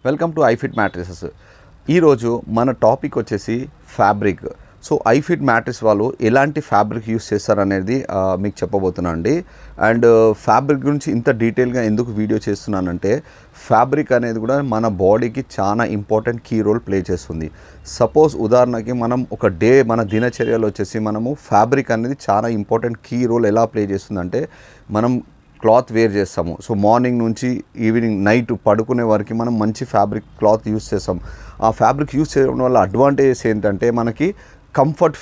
Welcome to ఐఫిట్ matrices. ఈరోజు మన topic వచ్చేసి ఫ్యాబ్రిక్. సో ఐఫిట్ మ్యాట్రిస్ వాళ్ళు ఎలాంటి ఫ్యాబ్రిక్ యూస్ చేస్తారనేది మీకు చెప్పబోతున్నాను అండి. అండ్ ఫ్యాబ్రిక్ గురించి ఇంత డీటెయిల్గా ఎందుకు వీడియో చేస్తున్నానంటే ఫ్యాబ్రిక్ అనేది కూడా మన బాడీకి చాలా ఇంపార్టెంట్ కీ రోల్ ప్లే చేస్తుంది. సపోజ్ ఉదాహరణకి మనం ఒక డే మన దినచర్యలో వచ్చేసి మనము ఫ్యాబ్రిక్ అనేది చాలా ఇంపార్టెంట్ కీ రోల్ ఎలా ప్లే చేస్తుందంటే మనం క్లాత్ వేర్ చేస్తాము. సో మార్నింగ్ నుంచి ఈవినింగ్ నైట్ పడుకునే వరకు మనం మంచి ఫ్యాబ్రిక్ క్లాత్ యూస్ చేస్తాం. ఆ ఫ్యాబ్రిక్ యూస్ చేయడం వల్ల అడ్వాంటేజెస్ ఏంటంటే మనకి కంఫర్ట్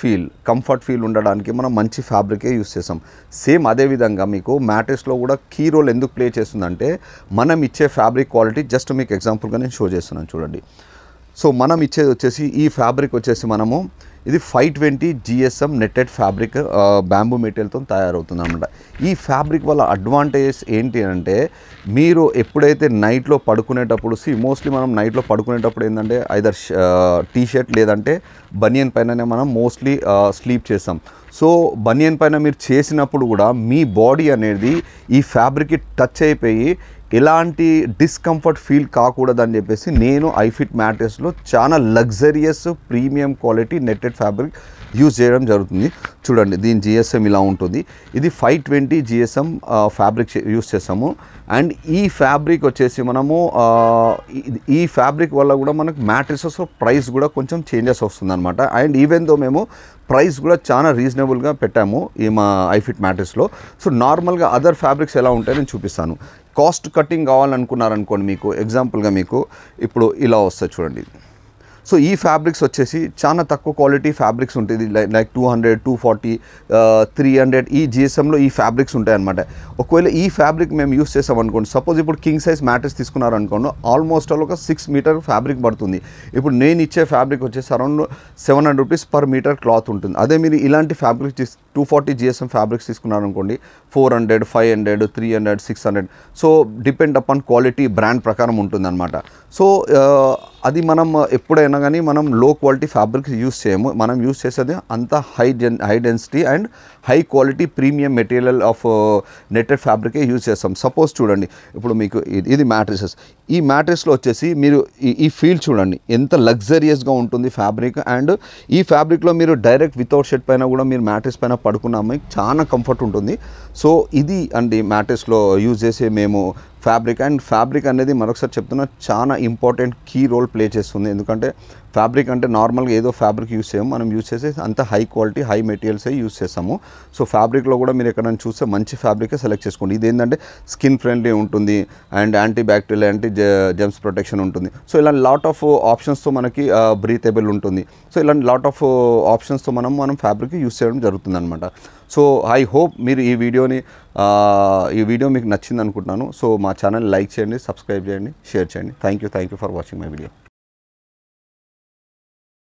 ఫీల్ ఉండడానికి మనం మంచి ఫ్యాబ్రికే యూస్ చేస్తాం. సేమ్ అదేవిధంగా మీకు మ్యాట్రెస్లో కూడా కీ రోల్ ఎందుకు ప్లే చేస్తుందంటే మనం ఇచ్చే ఫ్యాబ్రిక్ క్వాలిటీ. జస్ట్ మీకు ఎగ్జాంపుల్గా నేను షో చేస్తున్నాను చూడండి. సో మనం ఇచ్చేది వచ్చేసి ఈ ఫ్యాబ్రిక్ వచ్చేసి మనము ఇది 520 GSM నెట్టెడ్ ఫ్యాబ్రిక్ బ్యాంబూ మెటీరియల్తో తయారవుతుంది అన్నమాట. ఈ ఫ్యాబ్రిక్ వల్ల అడ్వాంటేజెస్ ఏంటి అంటే మీరు ఎప్పుడైతే నైట్లో పడుకునేటప్పుడు మోస్ట్లీ మనం నైట్లో పడుకునేటప్పుడు ఏంటంటే ఐదర్ టీషర్ట్ లేదంటే బనియన్ పైననే మనం మోస్ట్లీ స్లీప్ చేస్తాం. సో బనియన్ పైన మీరు చేసినప్పుడు కూడా మీ బాడీ అనేది ఈ ఫ్యాబ్రిక్కి టచ్ అయిపోయి ఎలాంటి డిస్కంఫర్ట్ ఫీల్ కాకూడదని చెప్పేసి నేను ఐఫిట్ మ్యాట్రెస్లో చాలా luxurious premium quality netted fabric use చేయడం జరుగుతుంది. చూడండి దీని GSM ఇలా ఉంటుంది. ఇది 520 GSM ఫ్యాబ్రిక్ యూజ్ చేస్తాము. అండ్ ఈ ఫ్యాబ్రిక్ వచ్చేసి మనము ఈ ఫ్యాబ్రిక్ వల్ల కూడా మనకు మ్యాట్రెసెస్ ప్రైస్ కూడా కొంచెం చేంజెస్ వస్తుంది అనమాట. అండ్ ఈవెన్ దో మేము ప్రైస్ కూడా చాలా రీజనబుల్గా పెట్టాము ఈ మా ఐఫిట్ మ్యాట్రెస్లో. సో నార్మల్గా అదర్ ఫ్యాబ్రిక్స్ ఎలా ఉంటాయో నేను చూపిస్తాను. కాస్ట్ కటింగ్ కావాలనుకున్నారనుకోండి, మీకు ఎగ్జాంపుల్గా మీకు ఇప్పుడు ఇలా వస్తుంది చూడండి. సో ఈ ఫ్యాబ్రిక్స్ వచ్చేసి చాలా తక్కువ క్వాలిటీ ఫ్యాబ్రిక్స్ ఉంటుంది. లైక్ 200, 240, 300 ఈ GSMలో ఈ ఫ్యాబ్రిక్స్ ఉంటాయన్నమాట. ఒకవేళ ఈ ఫ్యాబ్రిక్ మేము యూస్ చేసామనుకోండి, సపోజ్ ఇప్పుడు కింగ్ సైజ్ మ్యాట్రెస్ తీసుకున్నారనుకోండి, ఆల్మోస్ట్ ఆల్ ఒక 6 మీటర్ ఫ్యాబ్రిక్ పడుతుంది. ఇప్పుడు నేను ఇచ్చే ఫ్యాబ్రిక్ వచ్చేసి around 700 rupees per metre cloth ఉంటుంది. అదే మీరు ఇలాంటి ఫ్యాబ్రిక్ 240 GSM ఫ్యాబ్రిక్స్ తీసుకున్నారనుకోండి 400, 500, 300, 600. So depend upon quality brand ప్రకారం ఉంటుందన్నమాట. సో అది మనం ఎప్పుడైనా కానీ మనం లో క్వాలిటీ ఫ్యాబ్రిక్ యూస్ చేయము. మనం యూస్ చేసేది అంత high density and high quality premium material of netted ఫ్యాబ్రికే యూజ్ చేస్తాం. సపోజ్ చూడండి ఇప్పుడు మీకు ఇది మ్యాట్రెసెస్. ఈ మ్యాట్రెస్లో వచ్చేసి మీరు ఈ ఫీల్ చూడండి ఎంత లగ్జరియస్గా ఉంటుంది ఫ్యాబ్రిక్. అండ్ ఈ ఫ్యాబ్రిక్లో మీరు డైరెక్ట్ వితౌట్ షర్ట్ పైన కూడా మీరు మ్యాట్రెస్ పైన పడుకున్నాము, చాలా కంఫర్ట్ ఉంటుంది. సో ఇది అండి మ్యాట్రెస్లో యూజ్ చేసే మేము ఫ్యాబ్రిక్. అండ్ ఫ్యాబ్రిక్ అనేది మరొకసారి చెప్తున్నా చాలా ఇంపార్టెంట్ కీ రోల్ ప్లే చేస్తుంది. ఎందుకంటే ఫ్యాబ్రిక్ అంటే నార్మల్గా ఏదో ఫ్యాబ్రిక్ యూస్ చేయము, మనం యూస్ చేసే అంత హై క్వాలిటీ హై మెటీరియల్సే యూస్ చేస్తాము. సో ఫ్యాబ్రిక్లో కూడా మీరు ఎక్కడైనా చూస్తే మంచి ఫ్యాబ్రికే సెలెక్ట్ చేసుకోండి. ఇది ఏంటంటే స్కిన్ ఫ్రెండ్లీ ఉంటుంది and anti bacterial anti germs protection ఉంటుంది. సో ఇలాంటి లాట్ ఆఫ్ ఆప్షన్స్తో మనకి బ్రీతబుల్ ఉంటుంది. సో ఇలాంటి లాట్ ఆఫ్ ఆప్షన్స్తో మనం ఫ్యాబ్రిక్ యూస్ చేయడం జరుగుతుంది అనమాట. సో ఐ హోప్ మీరు ఈ వీడియో మీకు నచ్చింది అనుకుంటున్నాను. సో మా ఛానల్ లైక్ చేయండి, సబ్స్క్రైబ్ చేయండి, షేర్ చేయండి. Thank you for watching my video.